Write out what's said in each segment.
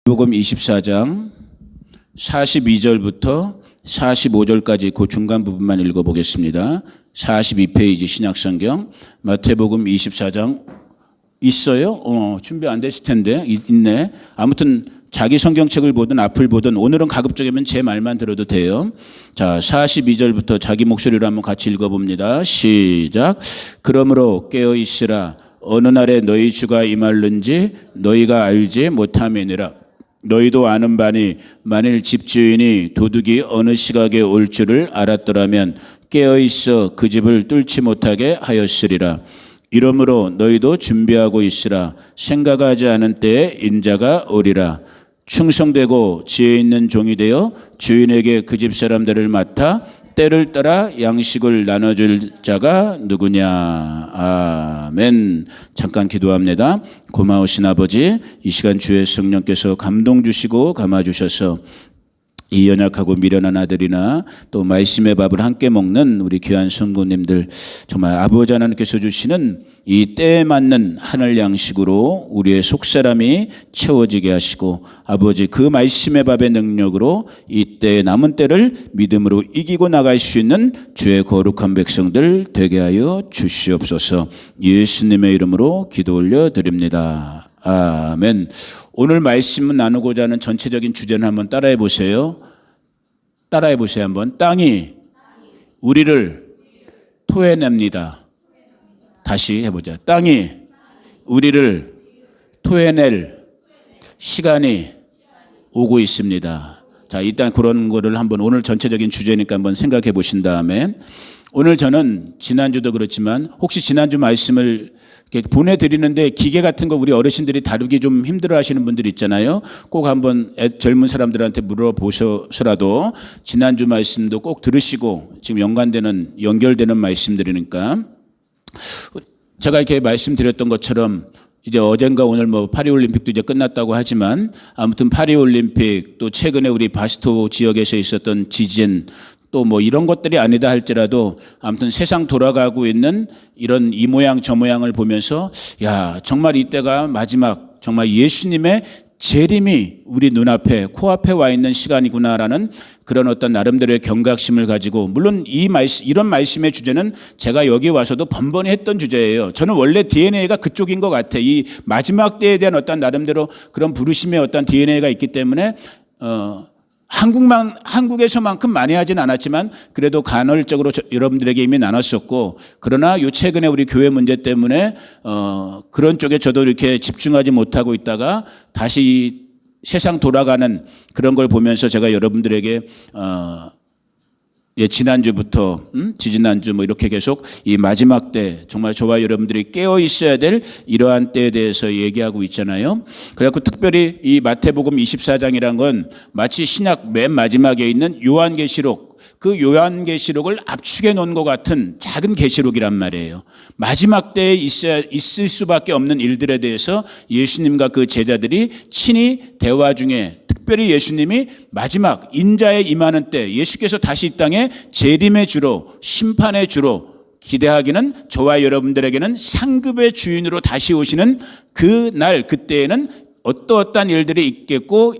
마태복음 24장 42절부터 45절까지 그 중간 부분만 읽어보겠습니다. 42페이지 신약성경 마태복음 24장 있어요? 준비 안 됐을 텐데 있네. 아무튼 자기 성경책을 보든 앞을 보든 오늘은 가급적이면 제 말만 들어도 돼요. 자, 42절부터 자기 목소리로 한번 같이 읽어봅니다. 시작. 그러므로 깨어 있으라. 어느 날에 너희 주가 임할는지 너희가 알지 못함이니라. 너희도 아는 바니 만일 집주인이 도둑이 어느 시각에 올 줄을 알았더라면 깨어있어 그 집을 뚫지 못하게 하였으리라. 이러므로 너희도 준비하고 있으라. 생각하지 않은 때에 인자가 오리라. 충성되고 지혜 있는 종이 되어 주인에게 그 집 사람들을 맡아 때를 따라 양식을 나눠줄 자가 누구냐. 아멘. 잠깐 기도합니다. 고마우신 아버지, 이 시간 주의 성령께서 감동 주시고 감아 주셔서 이 연약하고 미련한 아들이나 또 말씀의 밥을 함께 먹는 우리 귀한 성도님들, 정말 아버지 하나님께서 주시는 이 때에 맞는 하늘 양식으로 우리의 속사람이 채워지게 하시고, 아버지 그 말씀의 밥의 능력으로 이 때의 남은 때를 믿음으로 이기고 나갈 수 있는 주의 거룩한 백성들 되게 하여 주시옵소서. 예수님의 이름으로 기도 올려드립니다. 아멘. 오늘 말씀을 나누고자 하는 전체적인 주제는 한번 따라해 보세요. 따라해 보세요. 한번. 땅이 우리를 토해냅니다. 다시 해보자. 땅이 우리를 토해낼 시간이 오고 있습니다. 자, 일단 그런 거를 한번 오늘 전체적인 주제니까 한번 생각해 보신 다음에, 오늘 저는 지난주도 그렇지만 혹시 지난주 말씀을 보내드리는데 기계 같은 거 우리 어르신들이 다루기 좀 힘들어 하시는 분들 있잖아요. 꼭 한번 젊은 사람들한테 물어보셔서라도 지난주 말씀도 꼭 들으시고, 지금 연결되는 말씀들이니까 제가 이렇게 말씀드렸던 것처럼 이제 어젠가 오늘 파리올림픽도 이제 끝났다고 하지만, 아무튼 파리올림픽 또 최근에 우리 바스토 지역에서 있었던 지진 또 이런 것들이 아니다 할지라도 아무튼 세상 돌아가고 있는 이런 이 모양 저 모양을 보면서, 야, 정말 이때가 마지막 정말 예수님의 재림이 우리 눈앞에 코앞에 와 있는 시간이구나라는 그런 어떤 나름대로의 경각심을 가지고, 물론 이런 말씀의 주제는 제가 여기 와서도 번번이 했던 주제예요. 저는 원래 DNA가 그쪽인 것 같아. 이 마지막 때에 대한 어떤 나름대로 그런 부르심의 어떤 DNA가 있기 때문에 한국에서만큼 많이 하진 않았지만 그래도 간헐적으로 여러분들에게 이미 나눴었고, 그러나 요 최근에 우리 교회 문제 때문에 그런 쪽에 저도 이렇게 집중하지 못하고 있다가 다시 세상 돌아가는 그런 걸 보면서 제가 여러분들에게 지난주부터 지지난주 이렇게 계속 이 마지막 때 정말 저와 여러분들이 깨어 있어야 될 이러한 때에 대해서 얘기하고 있잖아요. 그래갖고 특별히 이 마태복음 24장이란 건 마치 신약 맨 마지막에 있는 요한계시록, 그 요한계시록을 압축해 놓은 것 같은 작은 계시록이란 말이에요. 마지막 때에 있을 수밖에 없는 일들에 대해서 예수님과 그 제자들이 친히 대화 중에, 특별히 예수님이 마지막 인자에 임하는 때, 예수께서 다시 이 땅에 재림의 주로, 심판의 주로 기대하기는, 저와 여러분들에게는 상급의 주인으로 다시 오시는 그 날, 그때에는 어떠한 일들이 있겠고,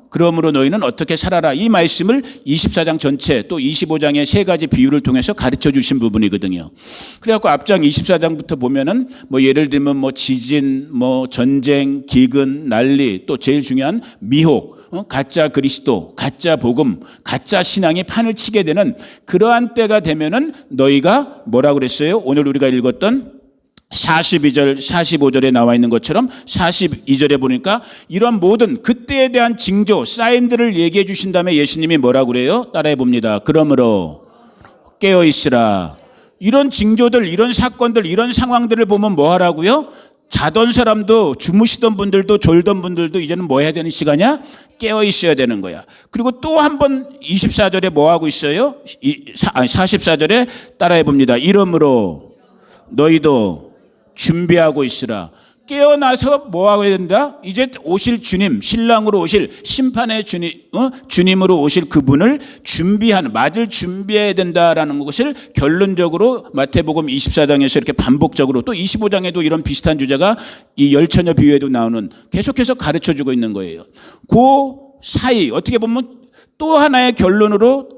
그러므로 너희는 어떻게 살아라, 이 말씀을 24장 전체 또 25장의 세 가지 비유를 통해서 가르쳐 주신 부분이거든요. 그래갖고 앞장 24장부터 보면은 예를 들면 지진, 전쟁, 기근, 난리, 또 제일 중요한 미혹, 가짜 그리스도, 가짜 복음, 가짜 신앙이 판을 치게 되는 그러한 때가 되면은 너희가 뭐라고 그랬어요? 오늘 우리가 읽었던 42절, 45절에 나와 있는 것처럼 42절에 보니까 이런 모든 그때에 대한 징조, 사인들을 얘기해 주신 다음에 예수님이 뭐라고 그래요? 따라해 봅니다. 그러므로 깨어 있으라. 이런 징조들, 이런 사건들, 이런 상황들을 보면 뭐 하라고요? 자던 사람도, 주무시던 분들도, 졸던 분들도 이제는 뭐 해야 되는 시간이야? 깨어 있어야 되는 거야. 그리고 또 한 번 24절에 뭐 하고 있어요? 44절에 따라해 봅니다. 이러므로 너희도 준비하고 있으라. 깨어나서 뭐 하게 된다? 이제 오실 주님, 신랑으로 오실 심판의 주님, 주님으로 오실 그분을 맞을 준비해야 된다라는 것을 결론적으로 마태복음 24장에서 이렇게 반복적으로, 또 25장에도 이런 비슷한 주제가 이 열처녀 비유에도 나오는, 계속해서 가르쳐주고 있는 거예요. 그 사이 어떻게 보면 또 하나의 결론으로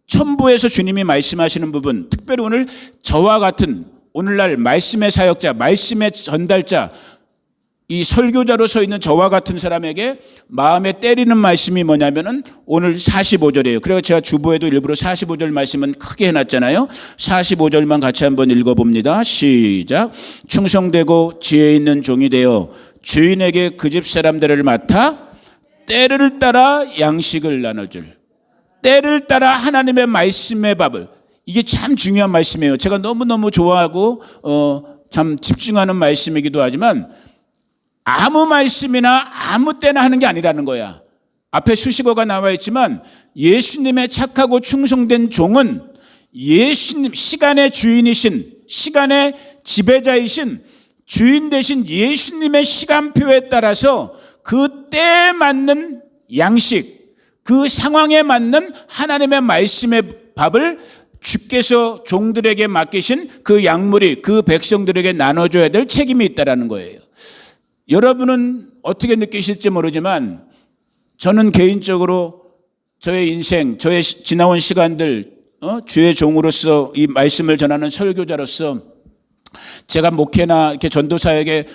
첨부해서 주님이 말씀하시는 부분, 특별히 오늘 저와 같은 오늘날 말씀의 사역자, 말씀의 전달자, 이 설교자로 서 있는 저와 같은 사람에게 마음에 때리는 말씀이 뭐냐면은 오늘 45절이에요. 그래서 제가 주보에도 일부러 45절 말씀은 크게 해놨잖아요. 45절만 같이 한번 읽어봅니다. 시작. 충성되고 지혜 있는 종이 되어 주인에게 그 집 사람들을 맡아 때를 따라 양식을 나눠줄. 때를 따라 하나님의 말씀의 밥을. 이게 참 중요한 말씀이에요. 제가 너무너무 좋아하고 참 집중하는 말씀이기도 하지만 아무 말씀이나 아무 때나 하는 게 아니라는 거야. 앞에 수식어가 나와 있지만 예수님의 착하고 충성된 종은 예수님, 시간의 주인이신, 시간의 지배자이신 주인 되신 예수님의 시간표에 따라서 그 때에 맞는 양식, 그 상황에 맞는 하나님의 말씀의 밥을 주께서 종들에게 맡기신 그 약물이 그 백성들에게 나눠줘야 될 책임이 있다는 거예요. 여러분은 어떻게 느끼실지 모르지만 저는 개인적으로 저의 인생, 저의 지나온 시간들, 주의 종으로서 이 말씀을 전하는 설교자로서 제가 목회나 이렇게 전도사에게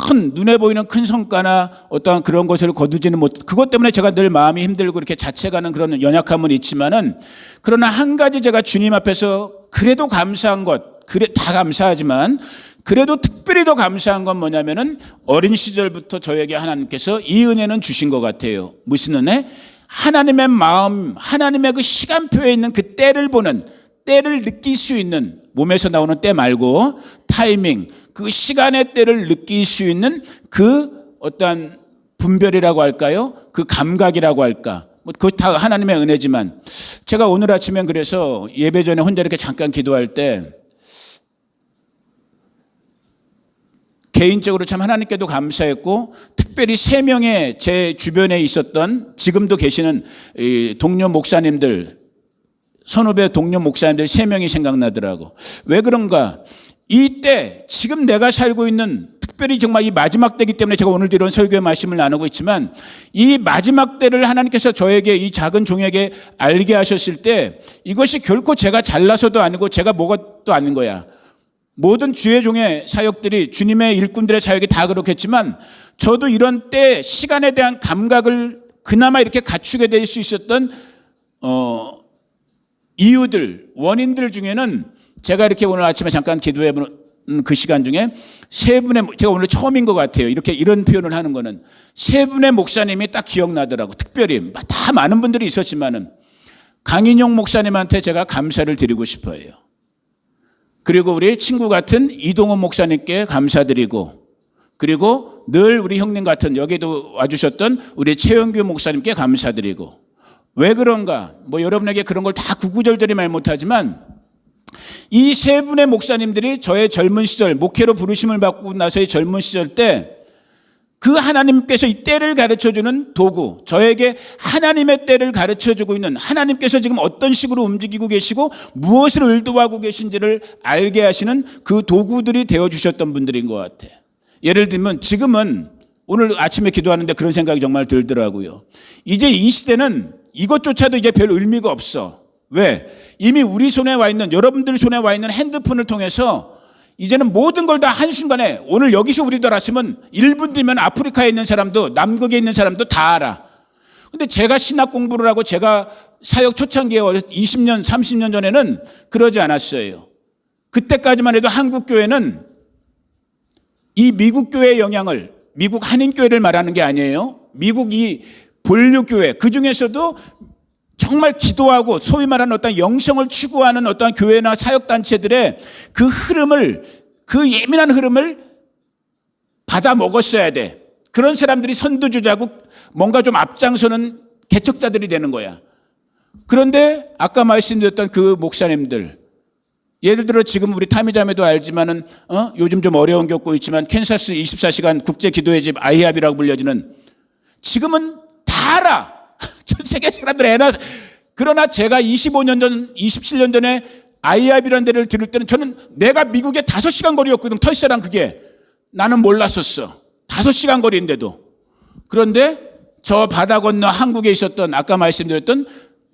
큰 눈에 보이는 큰 성과나 어떠한 그런 것을 거두지는 못, 그것 때문에 제가 늘 마음이 힘들고 이렇게 자책하는 그런 연약함은 있지만은, 그러나 한 가지 제가 주님 앞에서 그래도 감사한 것, 그래 다 감사하지만 그래도 특별히 더 감사한 건 뭐냐면은 어린 시절부터 저에게 하나님께서 이 은혜는 주신 것 같아요. 무슨 은혜? 하나님의 마음, 하나님의 그 시간표에 있는 그 때를 보는, 때를 느낄 수 있는, 몸에서 나오는 때 말고 타이밍, 그 시간의 때를 느낄 수 있는 그 어떠한 분별이라고 할까요? 그 감각이라고 할까? 뭐 그것 다 하나님의 은혜지만, 제가 오늘 아침엔 그래서 예배 전에 혼자 이렇게 잠깐 기도할 때 개인적으로 참 하나님께도 감사했고, 특별히 3명의 제 주변에 있었던 지금도 계시는 동료 목사님들, 선후배 동료 목사님들 3명이 생각나더라고. 왜 그런가? 이때 지금 내가 살고 있는, 특별히 정말 이 마지막 때이기 때문에 제가 오늘도 이런 설교의 말씀을 나누고 있지만, 이 마지막 때를 하나님께서 저에게, 이 작은 종에게 알게 하셨을 때 이것이 결코 제가 잘나서도 아니고 제가 뭐가 또 아닌 거야. 모든 주의 종의 사역들이, 주님의 일꾼들의 사역이 다 그렇겠지만 저도 이런 때 시간에 대한 감각을 그나마 이렇게 갖추게 될 수 있었던 이유들, 원인들 중에는 제가 이렇게 오늘 아침에 잠깐 기도해 본 그 시간 중에 3분의, 제가 오늘 처음인 것 같아요. 이런 표현을 하는 거는 3분의 목사님이 딱 기억나더라고. 특별히 다 많은 분들이 있었지만은 강인용 목사님한테 제가 감사를 드리고 싶어요. 그리고 우리 친구 같은 이동훈 목사님께 감사드리고, 그리고 늘 우리 형님 같은 여기도 와주셨던 우리 최영규 목사님께 감사드리고. 왜 그런가? 뭐 여러분에게 그런 걸 다 구구절절히 말 못하지만 이 3분의 목사님들이 저의 젊은 시절, 목회로 부르심을 받고 나서의 젊은 시절 때 그 하나님께서 이 때를 가르쳐주는 도구, 저에게 하나님의 때를 가르쳐주고 있는, 하나님께서 지금 어떤 식으로 움직이고 계시고 무엇을 의도하고 계신지를 알게 하시는 그 도구들이 되어주셨던 분들인 것 같아요. 예를 들면 지금은, 오늘 아침에 기도하는데 그런 생각이 정말 들더라고요. 이제 이 시대는 이것조차도 이제 별 의미가 없어. 왜? 이미 우리 손에 와 있는, 여러분들 손에 와 있는 핸드폰을 통해서 이제는 모든 걸 다 한순간에, 오늘 여기서 우리들 왔으면 1분 뒤면 아프리카에 있는 사람도, 남극에 있는 사람도 다 알아. 근데 제가 신학 공부를 하고 제가 사역 초창기에 20년, 30년 전에는 그러지 않았어요. 그때까지만 해도 한국 교회는 이 미국 교회의 영향을, 미국 한인교회를 말하는 게 아니에요. 미국 이 본류교회, 그 중에서도 정말 기도하고 소위 말하는 어떤 영성을 추구하는 어떤 교회나 사역단체들의 그 흐름을, 그 예민한 흐름을 받아 먹었어야 돼. 그런 사람들이 선두주자고 뭔가 좀 앞장서는 개척자들이 되는 거야. 그런데 아까 말씀드렸던 그 목사님들, 예를 들어 지금 우리 타미자매도 알지만은 요즘 좀 어려운 겪고 있지만 캔사스 24시간 국제 기도의 집 아이합이라고 불려지는, 지금은 다 알아. 전 세계 사람들 애나. 그러나 제가 25년 전, 27년 전에 아이합이라는 데를 들을 때는 저는 내가 미국에 5시간 거리였거든. 털세랑 그게. 나는 몰랐었어. 5시간 거리인데도. 그런데 저 바다 건너 한국에 있었던 아까 말씀드렸던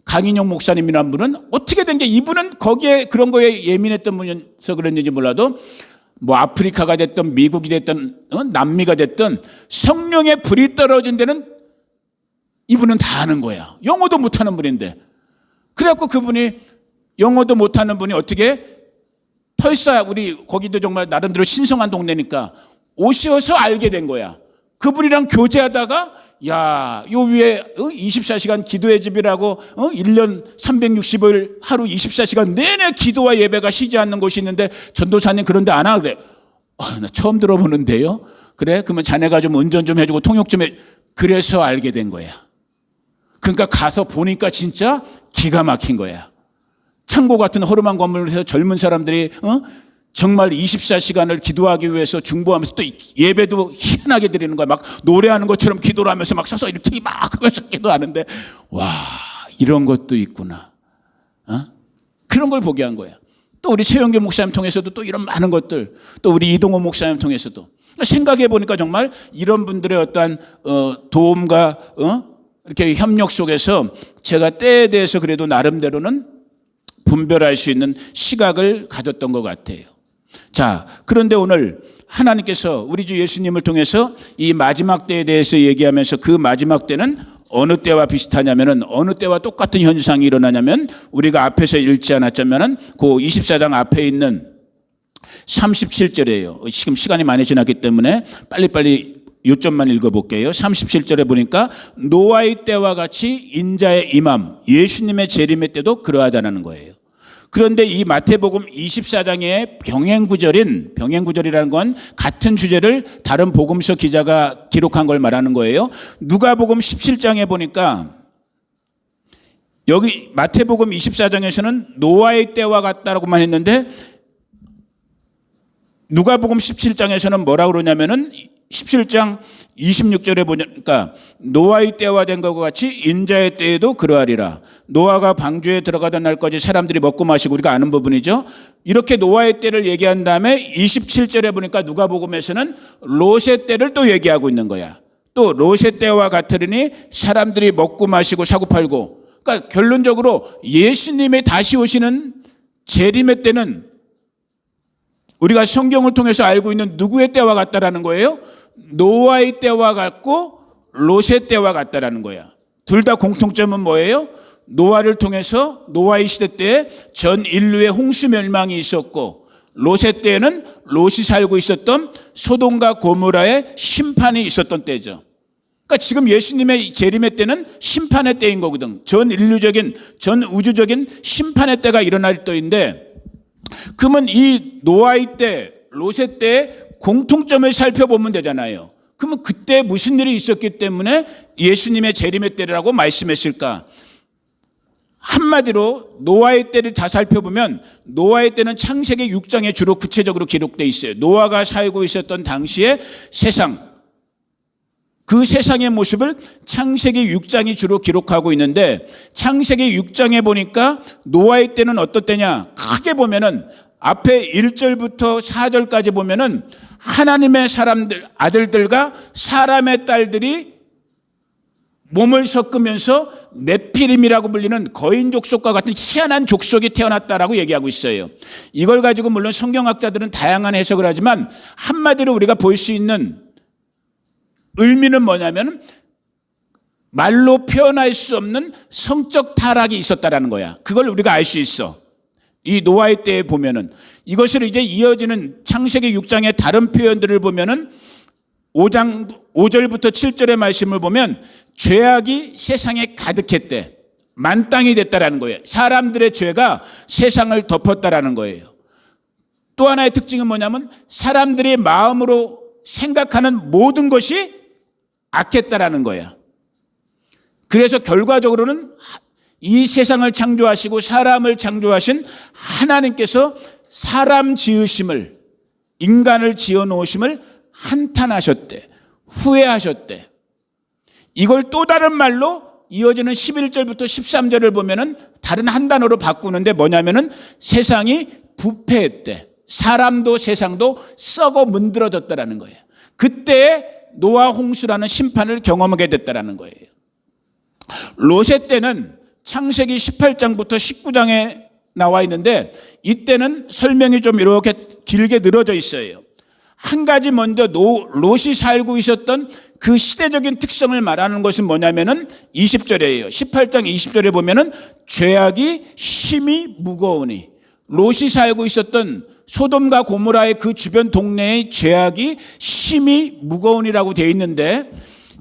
강인용 목사님이라는 분은 어떻게 된 게, 이분은 거기에 그런 거에 예민했던 분이어서 그랬는지 몰라도 뭐 아프리카가 됐든 미국이 됐든 남미가 됐든 성령의 불이 떨어진 데는 이분은 다 아는 거야. 영어도 못하는 분인데. 그래갖고 그분이 영어도 못하는 분이 어떻게 털사, 우리 거기도 정말 나름대로 신성한 동네니까 오셔서 알게 된 거야. 그분이랑 교제하다가 야, 요 위에 24시간 기도의 집이라고 1년 365일 하루 24시간 내내 기도와 예배가 쉬지 않는 곳이 있는데 전도사님 그런데 안 와? 그래. 나 처음 들어보는데요. 그래? 그러면 자네가 좀 운전 좀 해주고 통역 좀 해. 그래서 알게 된 거야. 그러니까 가서 보니까 진짜 기가 막힌 거야. 창고 같은 허름한 건물에서 젊은 사람들이 정말 24시간을 기도하기 위해서 중보하면서 또 예배도 희한하게 드리는 거야. 막 노래하는 것처럼 기도를 하면서 막 서서 이렇게 막 하면서 기도하는데, 와, 이런 것도 있구나. 그런 걸 보게 한 거야. 또 우리 최영길 목사님 통해서도 또 이런 많은 것들, 또 우리 이동호 목사님 통해서도 생각해 보니까 정말 이런 분들의 어떠한 도움과 이렇게 협력 속에서 제가 때에 대해서 그래도 나름대로는 분별할 수 있는 시각을 가졌던 것 같아요. 자, 그런데 오늘 하나님께서 우리 주 예수님을 통해서 이 마지막 때에 대해서 얘기하면서 그 마지막 때는 어느 때와 비슷하냐면은, 어느 때와 똑같은 현상이 일어나냐면, 우리가 앞에서 읽지 않았자면은 그 24장 앞에 있는 37절이에요. 지금 시간이 많이 지났기 때문에 빨리빨리 요점만 읽어볼게요. 37절에 보니까 노아의 때와 같이 인자의 임함, 예수님의 재림의 때도 그러하다는 거예요. 그런데 이 마태복음 24장의 병행구절이라는 건 같은 주제를 다른 복음서 기자가 기록한 걸 말하는 거예요. 누가복음 17장에 보니까 여기 마태복음 24장에서는 노아의 때와 같다라고만 했는데 누가복음 17장에서는 뭐라고 그러냐면은 17장 26절에 보니까 노아의 때와 된 것과 같이 인자의 때에도 그러하리라. 노아가 방주에 들어가던 날까지 사람들이 먹고 마시고, 우리가 아는 부분이죠. 이렇게 노아의 때를 얘기한 다음에 27절에 보니까 누가복음에서는 롯의 때를 또 얘기하고 있는 거야. 또 롯의 때와 같으리니 사람들이 먹고 마시고 사고 팔고. 그러니까 결론적으로 예수님이 다시 오시는 재림의 때는 우리가 성경을 통해서 알고 있는 누구의 때와 같다라는 거예요? 노아의 때와 같고 롯의 때와 같다라는 거야. 둘 다 공통점은 뭐예요? 노아를 통해서 노아의 시대 때에 전 인류의 홍수 멸망이 있었고, 롯의 때에는 롯이 살고 있었던 소돔과 고모라의 심판이 있었던 때죠. 그러니까 지금 예수님의 재림의 때는 심판의 때인 거거든. 전 인류적인, 전 우주적인 심판의 때가 일어날 때인데, 그러면 이 노아의 때, 롯의 때의 공통점을 살펴보면 되잖아요. 그러면 그때 무슨 일이 있었기 때문에 예수님의 재림의 때라고 말씀했을까? 한마디로 노아의 때를 다 살펴보면 노아의 때는 창세기 6장에 주로 구체적으로 기록되어 있어요. 노아가 살고 있었던 당시의 세상, 그 세상의 모습을 창세기 6장이 주로 기록하고 있는데, 창세기 6장에 보니까 노아의 때는 어떤 때냐? 크게 보면은 앞에 1절부터 4절까지 보면은 하나님의 사람들, 아들들과 사람의 딸들이 몸을 섞으면서 네피림이라고 불리는 거인 족속과 같은 희한한 족속이 태어났다라고 얘기하고 있어요. 이걸 가지고 물론 성경학자들은 다양한 해석을 하지만 한마디로 우리가 볼 수 있는 의미는 뭐냐면 말로 표현할 수 없는 성적 타락이 있었다라는 거야. 그걸 우리가 알 수 있어. 이 노아의 때에 보면은 이것을 이제 이어지는 창세기 6장의 다른 표현들을 보면은 5절부터 7절의 말씀을 보면 죄악이 세상에 가득했대. 만땅이 됐다라는 거예요. 사람들의 죄가 세상을 덮었다라는 거예요. 또 하나의 특징은 뭐냐면 사람들이 마음으로 생각하는 모든 것이 악했다라는 거야. 그래서 결과적으로는 이 세상을 창조하시고 사람을 창조하신 하나님께서 사람 지으심을, 인간을 지어 놓으심을 한탄하셨대. 후회하셨대. 이걸 또 다른 말로 이어지는 11절부터 13절을 보면은 다른 한 단어로 바꾸는데 뭐냐면은 세상이 부패했대. 사람도 세상도 썩어 문드러졌다라는 거예요. 그때 노아 홍수라는 심판을 경험하게 됐다라는 거예요. 롯의 때는 창세기 18장부터 19장에 나와 있는데 이때는 설명이 좀 이렇게 길게 늘어져 있어요. 한 가지 먼저 롯이 살고 있었던 그 시대적인 특성을 말하는 것은 뭐냐면은 20절이에요. 18장 20절에 보면은 죄악이 심히 무거우니, 롯이 살고 있었던 소돔과 고모라의 그 주변 동네의 죄악이 심히 무거우니라고 되어 있는데,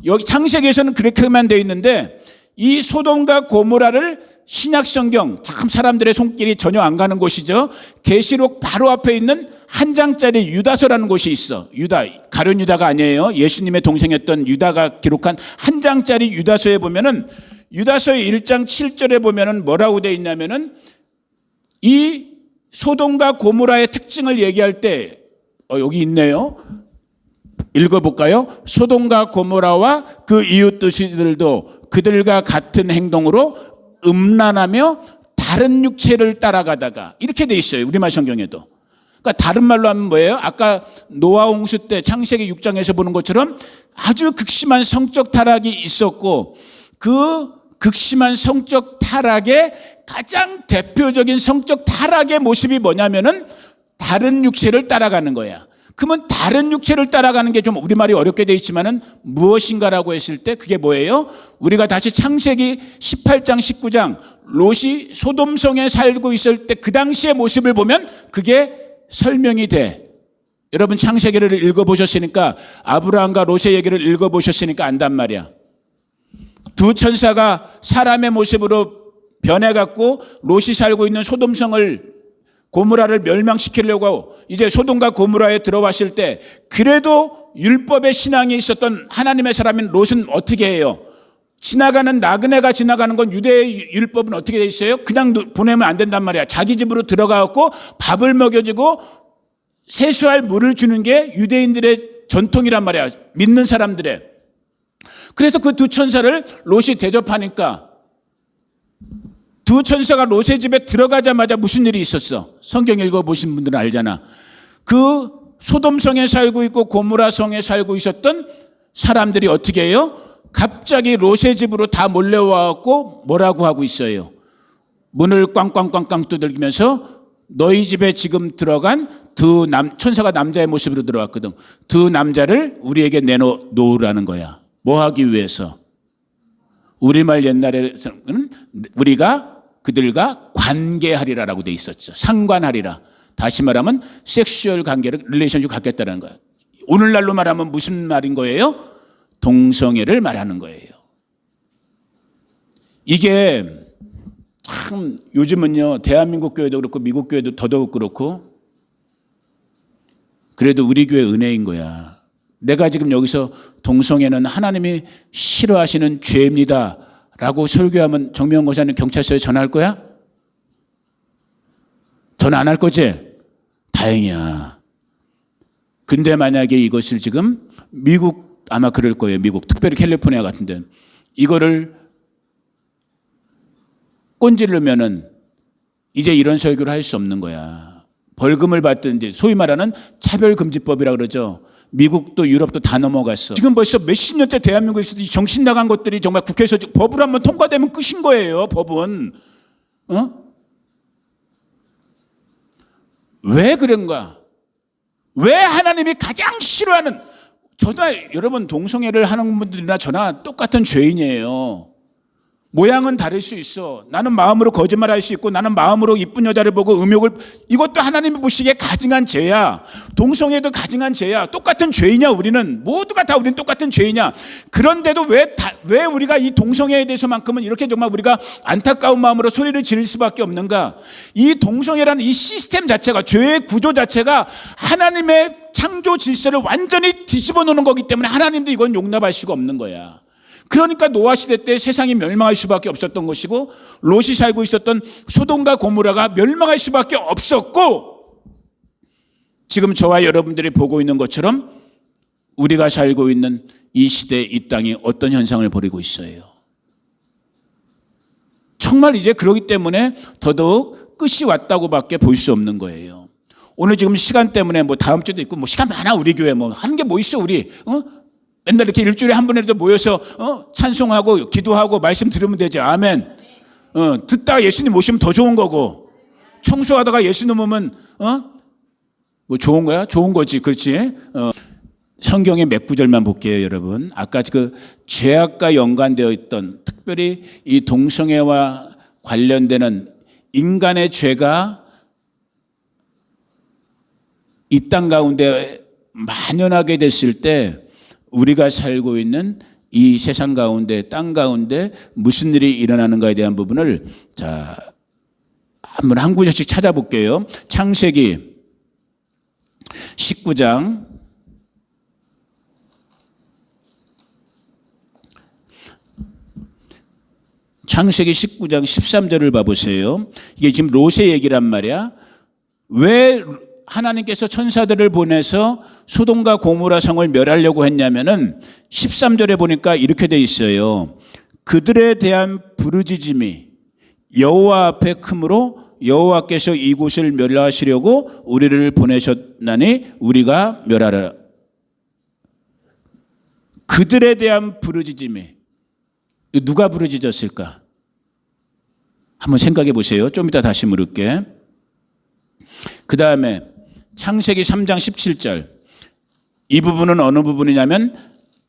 여기 창세기에서는 그렇게만 되어 있는데 이 소돔과 고모라를 신약성경, 참 사람들의 손길이 전혀 안 가는 곳이죠. 계시록 바로 앞에 있는 한 장짜리 유다서라는 곳이 있어. 유다, 가룟 유다가 아니에요. 예수님의 동생이었던 유다가 기록한 한 장짜리 유다서에 보면은, 유다서의 1장 7절에 보면은 뭐라고 되어 있냐면은 이 소돔과 고모라의 특징을 얘기할 때 여기 있네요. 읽어볼까요? 소돔과 고모라와 그 이웃 도시들도 그들과 같은 행동으로 음란하며 다른 육체를 따라가다가, 이렇게 돼 있어요. 우리말 성경에도. 그러니까 다른 말로 하면 뭐예요? 아까 노아 홍수 때 창세기 6장에서 보는 것처럼 아주 극심한 성적 타락이 있었고, 그 극심한 성적 타락의 가장 대표적인 성적 타락의 모습이 뭐냐면은 다른 육체를 따라가는 거야. 그러면 다른 육체를 따라가는 게 좀 우리말이 어렵게 돼 있지만은 무엇인가라고 했을 때 그게 뭐예요? 우리가 다시 창세기 18장 19장 롯이 소돔성에 살고 있을 때 그 당시의 모습을 보면 그게 설명이 돼. 여러분 창세기를 읽어보셨으니까, 아브라함과 롯의 얘기를 읽어보셨으니까 안단 말이야. 두 천사가 사람의 모습으로 변해갖고 롯이 살고 있는 소돔성을, 고모라를 멸망시키려고 이제 소돔과 고모라에 들어왔을 때, 그래도 율법의 신앙이 있었던 하나님의 사람인 롯은 어떻게 해요? 지나가는 나그네가 지나가는 건 유대의 율법은 어떻게 돼 있어요? 그냥 보내면 안 된단 말이야. 자기 집으로 들어가고 밥을 먹여주고 세수할 물을 주는 게 유대인들의 전통이란 말이야. 믿는 사람들의. 그래서 그 두 천사를 롯이 대접하니까, 두 천사가 롯의 집에 들어가자마자 무슨 일이 있었어? 성경 읽어보신 분들은 알잖아. 그 소돔성에 살고 있고 고모라성에 살고 있었던 사람들이 어떻게 해요? 갑자기 롯의 집으로 다 몰려와갖고 뭐라고 하고 있어요? 문을 꽝꽝꽝꽝 두들기면서 너희 집에 지금 들어간 천사가 남자의 모습으로 들어왔거든. 두 남자를 우리에게 내놓으라는 거야. 뭐 하기 위해서? 우리말 옛날에는 우리가 그들과 관계하리라라고 돼 있었죠. 상관하리라. 다시 말하면 섹슈얼 관계를, 릴레이션ship 갖겠다는 거야. 오늘날로 말하면 무슨 말인 거예요? 동성애를 말하는 거예요. 이게 참 요즘은요, 대한민국 교회도 그렇고 미국 교회도 더더욱 그렇고, 그래도 우리 교회 은혜인 거야. 내가 지금 여기서 동성애는 하나님이 싫어하시는 죄입니다 라고 설교하면 정명훈 권사님 경찰서에 전화할 거야? 전화 안 할 거지? 다행이야. 근데 만약에 이것을 지금 미국, 아마 그럴 거예요. 미국, 특별히 캘리포니아 같은 데는 이거를 꼰지르면은 이제 이런 설교를 할 수 없는 거야. 벌금을 받든지, 소위 말하는 차별금지법이라고 그러죠. 미국도 유럽도 다 넘어갔어. 지금 벌써 몇십 년째 대한민국에 있어도 정신 나간 것들이 정말 국회에서 법을 한번 통과되면 끝인 거예요. 법은. 왜 그런가? 왜 하나님이 가장 싫어하는, 여러분 동성애를 하는 분들이나 저나 똑같은 죄인이에요. 모양은 다를 수 있어. 나는 마음으로 거짓말할 수 있고, 나는 마음으로 이쁜 여자를 보고 음욕을, 이것도 하나님이 보시기에 가증한 죄야. 동성애도 가증한 죄야. 똑같은 죄이냐 우리는. 모두가 다 우리는 똑같은 죄이냐. 그런데도 왜 우리가 이 동성애에 대해서만큼은 이렇게 정말 우리가 안타까운 마음으로 소리를 지를 수밖에 없는가. 이 동성애라는 이 시스템 자체가, 죄의 구조 자체가 하나님의 창조 질서를 완전히 뒤집어 놓는 거기 때문에 하나님도 이건 용납할 수가 없는 거야. 그러니까 노아 시대 때 세상이 멸망할 수밖에 없었던 것이고, 롯이 살고 있었던 소돔과 고모라가 멸망할 수밖에 없었고, 지금 저와 여러분들이 보고 있는 것처럼 우리가 살고 있는 이 시대, 이 땅이 어떤 현상을 벌이고 있어요. 정말 이제 그러기 때문에 더더욱 끝이 왔다고밖에 볼 수 없는 거예요. 오늘 지금 시간 때문에 뭐 다음 주도 있고 뭐 시간 많아. 우리 교회 뭐 하는 게 뭐 있어 우리. 맨날 이렇게 일주일에 한 번이라도 모여서 찬송하고 기도하고 말씀 들으면 되죠. 아멘. 듣다가 예수님 오시면 더 좋은 거고, 청소하다가 예수님 오면 뭐 좋은 거야? 좋은 거지. 그렇지? 성경의 몇 구절만 볼게요, 여러분. 아까 그 죄악과 연관되어 있던, 특별히 이 동성애와 관련되는 인간의 죄가 이 땅 가운데 만연하게 됐을 때 우리가 살고 있는 이 세상 가운데, 땅 가운데 무슨 일이 일어나는가에 대한 부분을 자, 한번 한 구절씩 찾아볼게요. 창세기 19장 창세기 19장 13절을 봐보세요. 이게 지금 롯의 얘기란 말이야. 왜 하나님께서 천사들을 보내서 소돔과 고모라 성을 멸하려고 했냐면은 13절에 보니까 이렇게 돼 있어요. 그들에 대한 부르짖음이 여호와 앞에 크므로 여호와께서 이곳을 멸하시려고 우리를 보내셨나니 우리가 멸하라. 그들에 대한 부르짖음이 누가 부르짖었을까? 한번 생각해 보세요. 좀 이따 다시 물을게. 그 다음에 창세기 3장 17절. 이 부분은 어느 부분이냐면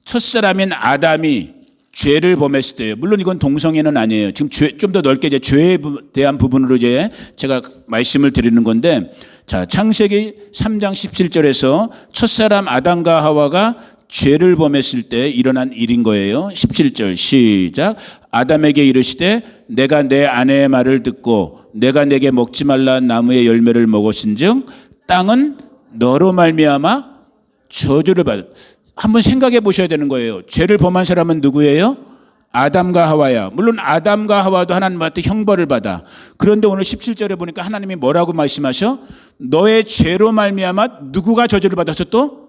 첫사람인 아담이 죄를 범했을 때예요. 물론 이건 동성애는 아니에요. 지금 좀 더 넓게 이제 죄에 대한 부분으로 이제 제가 말씀을 드리는 건데, 자, 창세기 3장 17절에서 첫사람 아담과 하와가 죄를 범했을 때 일어난 일인 거예요. 17절 시작. 아담에게 이르시되 내가 내 아내의 말을 듣고 내가 내게 먹지 말라 나무의 열매를 먹었은즉 땅은 너로 말미암아 저주를 받았다. 한번 생각해 보셔야 되는 거예요. 죄를 범한 사람은 누구예요? 아담과 하와야. 물론 아담과 하와도 하나님한테 형벌을 받아. 그런데 오늘 17절에 보니까 하나님이 뭐라고 말씀하셔? 너의 죄로 말미암아 누구가 저주를 받았어 또?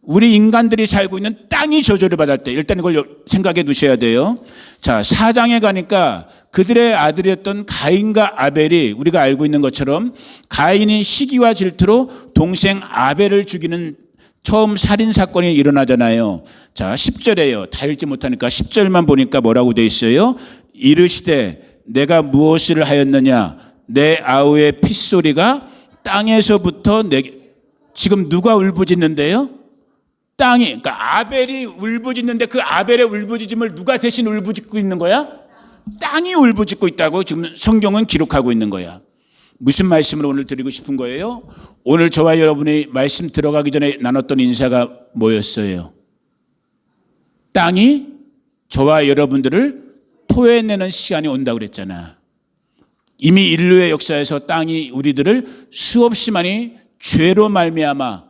우리 인간들이 살고 있는 땅이 저주를 받았대. 일단 이걸 생각해 두셔야 돼요. 자, 4장에 가니까 그들의 아들이었던 가인과 아벨이 우리가 알고 있는 것처럼 가인이 시기와 질투로 동생 아벨을 죽이는 처음 살인 사건이 일어나잖아요. 자, 10절에요. 다 읽지 못하니까 10절만 보니까 뭐라고 돼 있어요? 이르시되 내가 무엇을 하였느냐? 내 아우의 핏소리가 땅에서부터 내게. 지금 누가 울부짖는데요? 땅이. 그러니까 아벨이 울부짖는데 그 아벨의 울부짖음을 누가 대신 울부짖고 있는 거야? 땅이 울부짖고 있다고 지금 성경은 기록하고 있는 거야. 무슨 말씀을 오늘 드리고 싶은 거예요? 오늘 저와 여러분이 말씀 들어가기 전에 나눴던 인사가 뭐였어요? 땅이 저와 여러분들을 토해내는 시간이 온다고 그랬잖아. 이미 인류의 역사에서 땅이 우리들을 수없이 많이 죄로 말미암아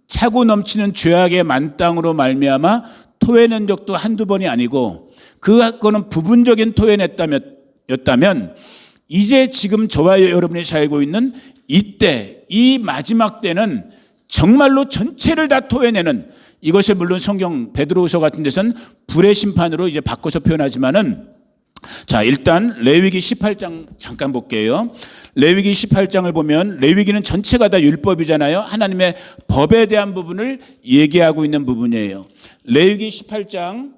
차고 넘치는 죄악의 만땅으로 말미암아 토해낸 적도 한두 번이 아니고, 그거는 부분적인 토해냈다면 이제 지금 저와 여러분이 살고 있는 이때, 이 마지막 때는 정말로 전체를 다 토해내는, 이것을 물론 성경 베드로후서 같은 데서는 불의 심판으로 이제 바꿔서 표현하지만은, 자, 일단 레위기 18장 잠깐 볼게요. 레위기 18장을 보면 레위기는 전체가 다 율법이잖아요. 하나님의 법에 대한 부분을 얘기하고 있는 부분이에요. 레위기 18장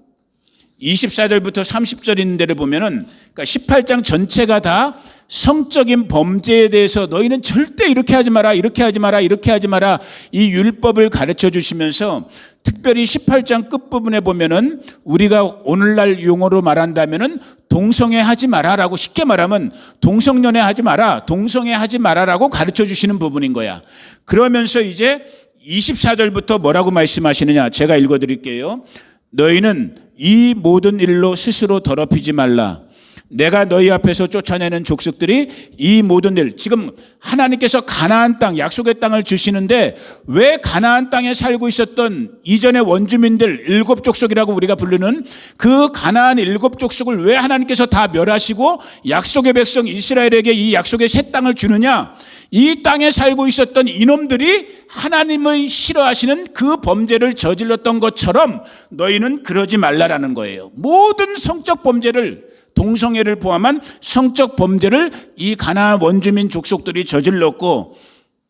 24절부터 30절 있는 데를 보면은, 그러니까 18장 전체가 다 성적인 범죄에 대해서 너희는 절대 이렇게 하지 마라, 이렇게 하지 마라, 이렇게 하지 마라, 이 율법을 가르쳐 주시면서, 특별히 18장 끝부분에 보면은 우리가 오늘날 용어로 말한다면은 동성애 하지 마라라고, 쉽게 말하면 동성연애 하지 마라, 동성애 하지 마라라고 가르쳐 주시는 부분인 거야. 그러면서 이제 24절부터 뭐라고 말씀하시느냐, 제가 읽어 드릴게요. 너희는 이 모든 일로 스스로 더럽히지 말라. 내가 너희 앞에서 쫓아내는 족속들이 이 모든 일, 지금 하나님께서 가나안 땅, 약속의 땅을 주시는데 왜 가나안 땅에 살고 있었던 이전의 원주민들 일곱 족속이라고 우리가 부르는 그 가나안 일곱 족속을 왜 하나님께서 다 멸하시고 약속의 백성 이스라엘에게 이 약속의 새 땅을 주느냐? 이 땅에 살고 있었던 이놈들이 하나님의 싫어하시는 그 범죄를 저질렀던 것처럼 너희는 그러지 말라라는 거예요. 모든 성적 범죄를, 동성애를 포함한 성적 범죄를 이 가나안 원주민 족속들이 저질렀고,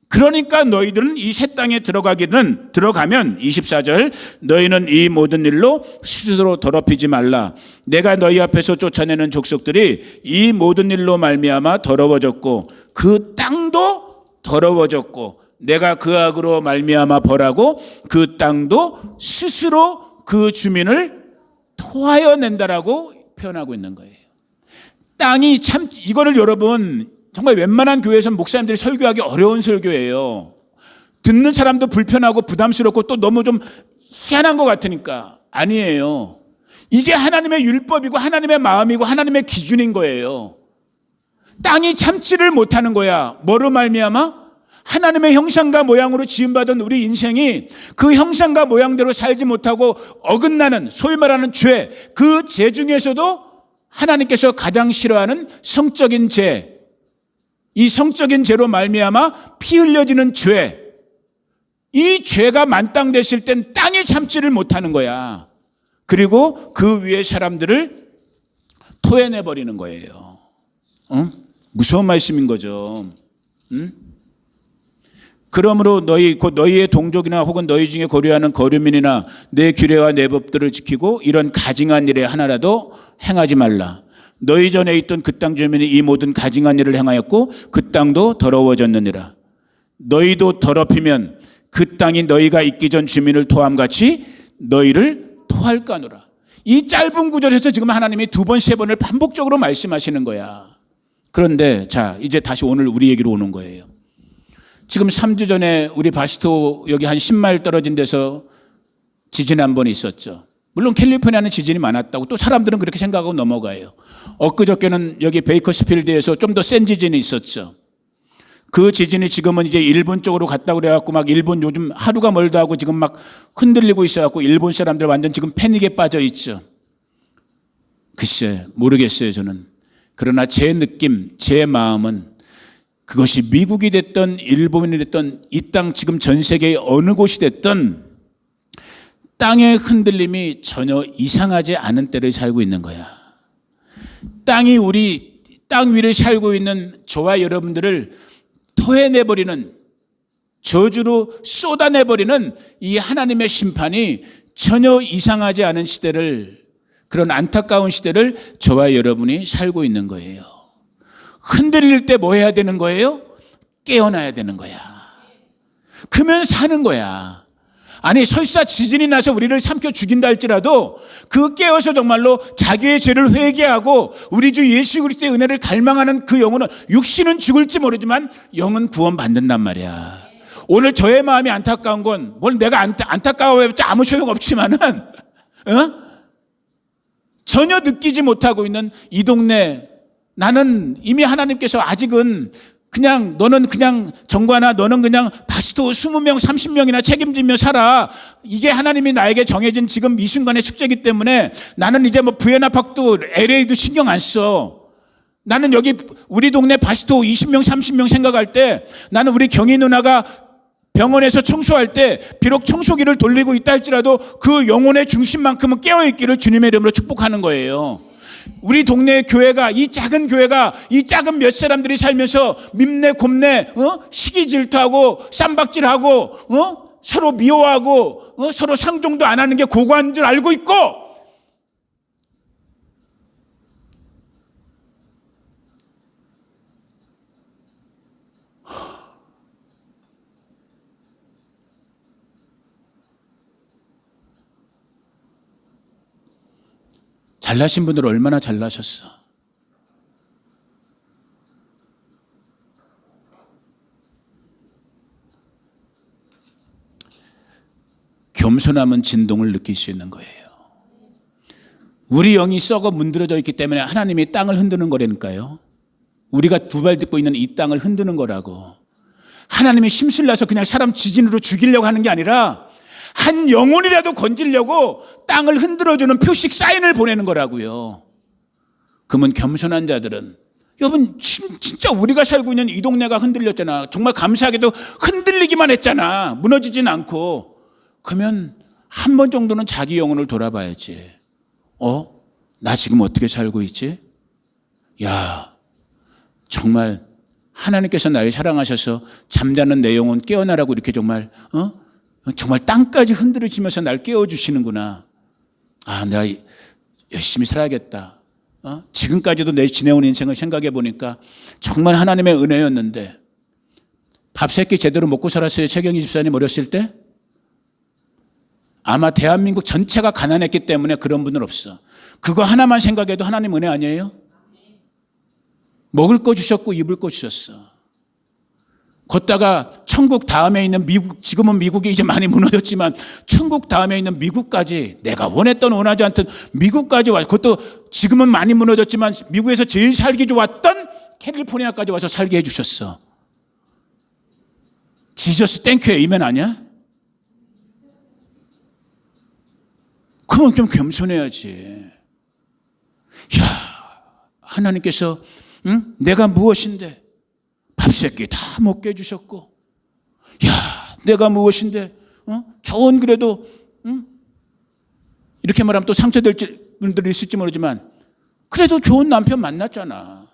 그러니까 너희들은 이 새 땅에 들어가면 24절 너희는 이 모든 일로 스스로 더럽히지 말라. 내가 너희 앞에서 쫓아내는 족속들이 이 모든 일로 말미암아 더러워졌고 그 땅도 더러워졌고 내가 그 악으로 말미암아 벌하고 그 땅도 스스로 그 주민을 토하여 낸다라고 표현하고 있는 거예요. 땅이 참, 이거를 여러분 정말 웬만한 교회에서 목사님들이 설교하기 어려운 설교예요. 듣는 사람도 불편하고 부담스럽고 또 너무 좀 희한한 것 같으니까. 아니에요. 이게 하나님의 율법이고 하나님의 마음이고 하나님의 기준인 거예요. 땅이 참지를 못하는 거야. 뭐로 말미암아? 하나님의 형상과 모양으로 지음받은 우리 인생이 그 형상과 모양대로 살지 못하고 어긋나는, 소위 말하는 죄, 그 죄 중에서도 하나님께서 가장 싫어하는 성적인 죄, 이 성적인 죄로 말미암아 피 흘려지는 죄, 이 죄가 만땅됐을 땐 땅이 참지를 못하는 거야. 그리고 그 위에 사람들을 토해내버리는 거예요. 무서운 말씀인 거죠. 그러므로 곧 너희의 동족이나 혹은 너희 중에 거류하는 거류민이나 내 규례와 내 법들을 지키고 이런 가증한 일에 하나라도 행하지 말라. 너희 전에 있던 그 땅 주민이 이 모든 가증한 일을 행하였고 그 땅도 더러워졌느니라. 너희도 더럽히면 그 땅이 너희가 있기 전 주민을 토함같이 너희를 토할까노라. 이 짧은 구절에서 지금 하나님이 두 번, 세 번을 반복적으로 말씀하시는 거야. 그런데 자, 이제 다시 오늘 우리 얘기로 오는 거예요. 지금 3주 전에 우리 바스토 여기 한 10마일 떨어진 데서 지진 한 번 있었죠. 물론 캘리포니아는 지진이 많았다고 또 사람들은 그렇게 생각하고 넘어가요. 엊그저께는 여기 베이커스필드에서 좀 더 센 지진이 있었죠. 그 지진이 지금은 이제 일본 쪽으로 갔다고 그래갖고 막 일본 요즘 하루가 멀다 하고 지금 막 흔들리고 있어갖고 일본 사람들 완전 지금 패닉에 빠져 있죠. 글쎄 모르겠어요 저는. 그러나 제 느낌, 제 마음은 그것이 미국이 됐던 일본이 됐던 이 땅 지금 전 세계의 어느 곳이 됐던 땅의 흔들림이 전혀 이상하지 않은 때를 살고 있는 거야. 땅이 우리 땅 위를 살고 있는 저와 여러분들을 토해내버리는, 저주로 쏟아내버리는 이 하나님의 심판이 전혀 이상하지 않은 시대를, 그런 안타까운 시대를 저와 여러분이 살고 있는 거예요. 흔들릴 때 뭐 해야 되는 거예요? 깨어나야 되는 거야. 그러면 사는 거야. 아니 설사 지진이 나서 우리를 삼켜 죽인다 할지라도 그 깨어서 정말로 자기의 죄를 회개하고 우리 주 예수 그리스도의 은혜를 갈망하는 그 영혼은, 육신은 죽을지 모르지만 영은 구원받는단 말이야. 오늘 저의 마음이 안타까운 건, 뭘 내가 안타까워해봤자 아무 소용없지만은 전혀 느끼지 못하고 있는 이 동네, 나는 이미 하나님께서 아직은 그냥 너는 그냥 정관아, 너는 그냥 바스토 20명 30명이나 책임지며 살아. 이게 하나님이 나에게 정해진 지금 이 순간의 축제이기 때문에 나는 이제 뭐 부에나 파크도 LA도 신경 안 써. 나는 여기 우리 동네 바스토 20명 30명 생각할 때, 나는 우리 경희 누나가 병원에서 청소할 때 비록 청소기를 돌리고 있다 할지라도 그 영혼의 중심만큼은 깨어있기를 주님의 이름으로 축복하는 거예요. 우리 동네 교회가, 이 작은 교회가, 이 작은 몇 사람들이 살면서 밉네 곱네 시기 질투하고 쌈박질하고 서로 미워하고 서로 상종도 안 하는 게 고고한 줄 알고 있고, 잘나신 분들 얼마나 잘나셨어. 겸손함은 진동을 느낄 수 있는 거예요. 우리 영이 썩어 문드러져 있기 때문에 하나님이 땅을 흔드는 거라니까요. 우리가 두 발 딛고 있는 이 땅을 흔드는 거라고. 하나님이 심술 나서 그냥 사람 지진으로 죽이려고 하는 게 아니라 한 영혼이라도 건지려고 땅을 흔들어주는 표식 사인을 보내는 거라고요. 그러면 겸손한 자들은, 여러분 진짜 우리가 살고 있는 이 동네가 흔들렸잖아. 정말 감사하게도 흔들리기만 했잖아. 무너지진 않고. 그러면 한 번 정도는 자기 영혼을 돌아봐야지. 나 지금 어떻게 살고 있지? 야, 정말 하나님께서 나를 사랑하셔서 잠자는 내 영혼 깨어나라고 이렇게 정말 정말 땅까지 흔들으시면서 날 깨워주시는구나. 내가 열심히 살아야겠다. 지금까지도 내 지내온 인생을 생각해 보니까 정말 하나님의 은혜였는데, 밥 세 끼 제대로 먹고 살았어요, 최경희 집사님 어렸을 때? 아마 대한민국 전체가 가난했기 때문에 그런 분은 없어. 그거 하나만 생각해도 하나님 은혜 아니에요? 먹을 거 주셨고 입을 거 주셨어. 걷다가 천국 다음에 있는 미국, 지금은 미국이 이제 많이 무너졌지만 천국 다음에 있는 미국까지, 내가 원했던 원하지 않던 미국까지 와, 그것도 지금은 많이 무너졌지만 미국에서 제일 살기 좋았던 캘리포니아까지 와서 살게 해주셨어. 지저스 땡큐 에이멘 아니야? 그러면 좀 겸손해야지. 하나님께서 내가 무엇인데 밥 세 끼 다 먹게 해주셨고, 내가 무엇인데 좋은, 그래도 이렇게 말하면 또 상처될 분들이 있을지 모르지만 그래도 좋은 남편 만났잖아.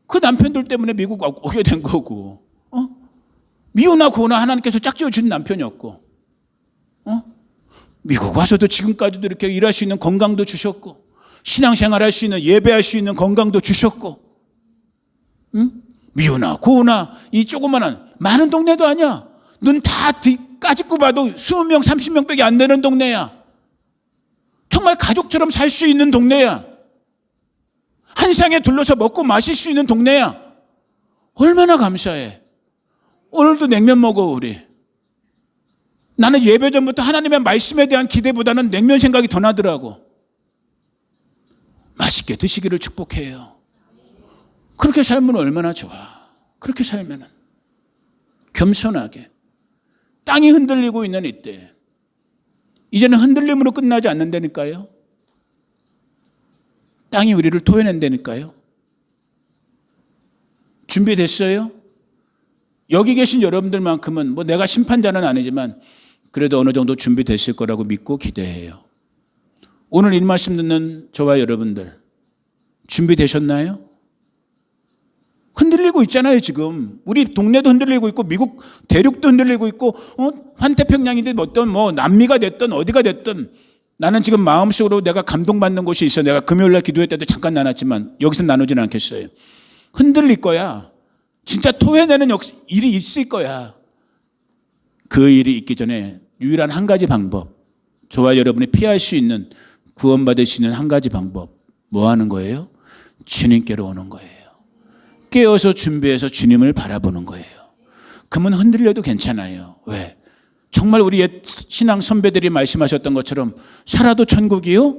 그 남편들 때문에 미국 오게 된 거고, 미우나 고우나 하나님께서 짝지어 준 남편이었고, 미국 와서도 지금까지도 이렇게 일할 수 있는 건강도 주셨고, 신앙생활 할 수 있는, 예배할 수 있는 건강도 주셨고, 미우나 고우나 이 조그마한 많은 동네도 아니야. 눈 다 까짓고 봐도 20명 30명밖에 안 되는 동네야. 정말 가족처럼 살 수 있는 동네야. 한 상에 둘러서 먹고 마실 수 있는 동네야. 얼마나 감사해. 오늘도 냉면 먹어 우리. 나는 예배 전부터 하나님의 말씀에 대한 기대보다는 냉면 생각이 더 나더라고. 맛있게 드시기를 축복해요. 그렇게 살면 얼마나 좋아. 그렇게 살면 겸손하게. 땅이 흔들리고 있는 이때, 이제는 흔들림으로 끝나지 않는다니까요. 땅이 우리를 토해낸다니까요. 준비됐어요? 여기 계신 여러분들만큼은 뭐 내가 심판자는 아니지만 그래도 어느 정도 준비됐을 거라고 믿고 기대해요. 오늘 이 말씀 듣는 저와 여러분들 준비되셨나요? 흔들리고 있잖아요. 지금 우리 동네도 흔들리고 있고 미국 대륙도 흔들리고 있고 환태평양인데 뭐 남미가 됐든 어디가 됐든, 나는 지금 마음속으로 내가 감동받는 곳이 있어. 내가 금요일날 기도회 때도 잠깐 나눴지만 여기서 나누지는 않겠어요. 흔들릴 거야. 진짜 토해내는 일이 있을 거야. 그 일이 있기 전에 유일한 한 가지 방법, 저와 여러분이 피할 수 있는, 구원받을 수 있는 한 가지 방법, 뭐 하는 거예요? 주님께로 오는 거예요. 깨어서 준비해서 주님을 바라보는 거예요. 그러면 흔들려도 괜찮아요. 왜? 정말 우리 옛 신앙 선배들이 말씀하셨던 것처럼 살아도 천국이요,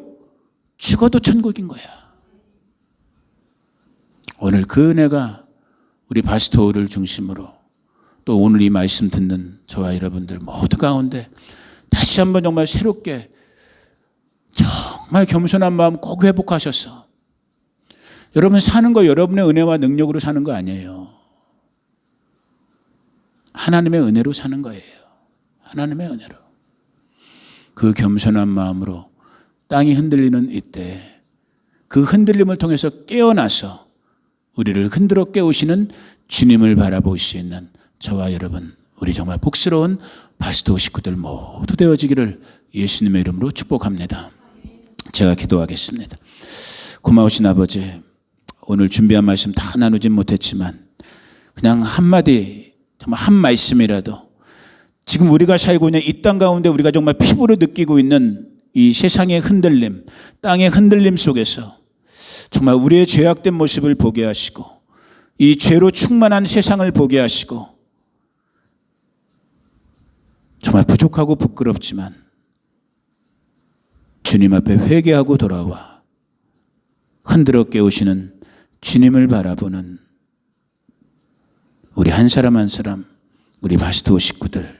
죽어도 천국인 거야. 오늘 그 은혜가 우리 바스토를 중심으로 또 오늘 이 말씀 듣는 저와 여러분들 모두 가운데 다시 한번 정말 새롭게 정말 겸손한 마음 꼭 회복하셔서, 여러분 사는 거 여러분의 은혜와 능력으로 사는 거 아니에요. 하나님의 은혜로 사는 거예요. 하나님의 은혜로. 그 겸손한 마음으로 땅이 흔들리는 이때 그 흔들림을 통해서 깨어나서 우리를 흔들어 깨우시는 주님을 바라볼 수 있는 저와 여러분, 우리 정말 복스러운 바스토 식구들 모두 되어지기를 예수님의 이름으로 축복합니다. 제가 기도하겠습니다. 고마우신 아버지, 오늘 준비한 말씀 다 나누진 못했지만 그냥 한마디, 정말 한 말씀이라도 지금 우리가 살고 있는 이 땅 가운데 우리가 정말 피부로 느끼고 있는 이 세상의 흔들림, 땅의 흔들림 속에서 정말 우리의 죄악된 모습을 보게 하시고 이 죄로 충만한 세상을 보게 하시고, 정말 부족하고 부끄럽지만 주님 앞에 회개하고 돌아와 흔들어 깨우시는 주님을 바라보는 우리 한 사람 한 사람, 우리 바스토 식구들,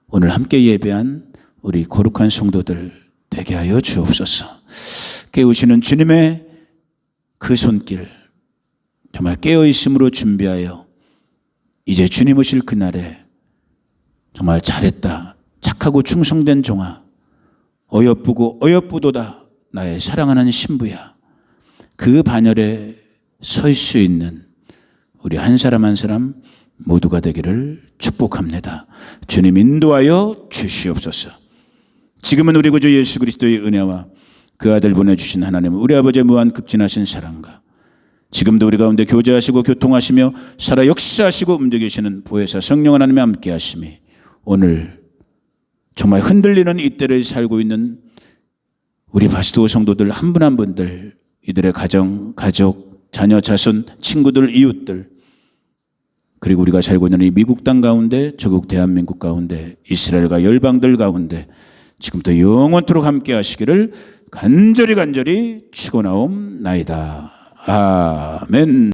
오늘 함께 예배한 우리 거룩한 성도들 되게 하여 주옵소서. 깨우시는 주님의 그 손길, 정말 깨어있음으로 준비하여 이제 주님 오실 그날에 정말 잘했다, 착하고 충성된 종아, 어여쁘고 어여쁘도다 나의 사랑하는 신부야, 그 반열에 설 수 있는 우리 한 사람 한 사람 모두가 되기를 축복합니다. 주님 인도하여 주시옵소서. 지금은 우리 구주 예수 그리스도의 은혜와 그 아들 보내주신 하나님 우리 아버지의 무한 극진하신 사랑과 지금도 우리 가운데 교제하시고 교통하시며 살아 역사하시고 움직이시는 보혜사 성령 하나님의 함께 하심이 오늘 정말 흔들리는 이때를 살고 있는 우리 바스도 성도들 한 분 한 분들, 이들의 가정, 가족, 자녀, 자손, 친구들, 이웃들, 그리고 우리가 살고 있는 이 미국 땅 가운데, 조국 대한민국 가운데, 이스라엘과 열방들 가운데 지금부터 영원토록 함께 하시기를 간절히 축원하옵나이다. 아멘.